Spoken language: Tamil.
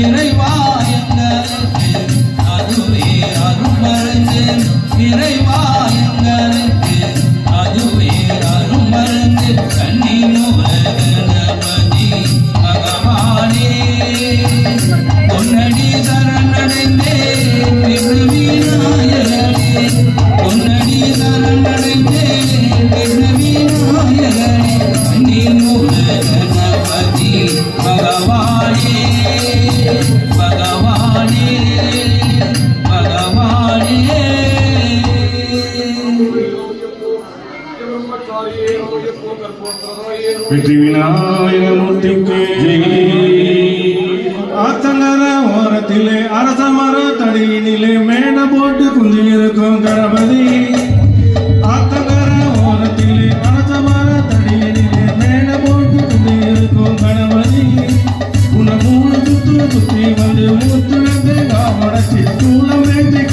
இறைவா எங்களுக்கு அதுவே அருமருந்து இறைவா எங்களுக்கு அதுவே அருமருந்து கண்ணி மூல கணபதி பகவானே பொன்னடி சரணடைந்தே விநாயகனே பொன்னடி சரணடைந்தே விநாயகனே கண்ணி மூல கணபதி பகவானே பகவானே பகவானே வெற்றி விநாயகமூர்த்திக்கு ஆத்தங்கர ஓரத்திலே அரச மர தடியினிலே மேட போட்டு குந்தி இருக்கும் கணபதி ஆத்தங்கர ஓரத்திலே அரச மர தடியினிலே மேட போட்டு குந்தி இருக்கும் கணபதி உன மூணு சுத்து சுத்தி வந்து மூத்துடத்தை காவடச்சி தூளம் வேண்டி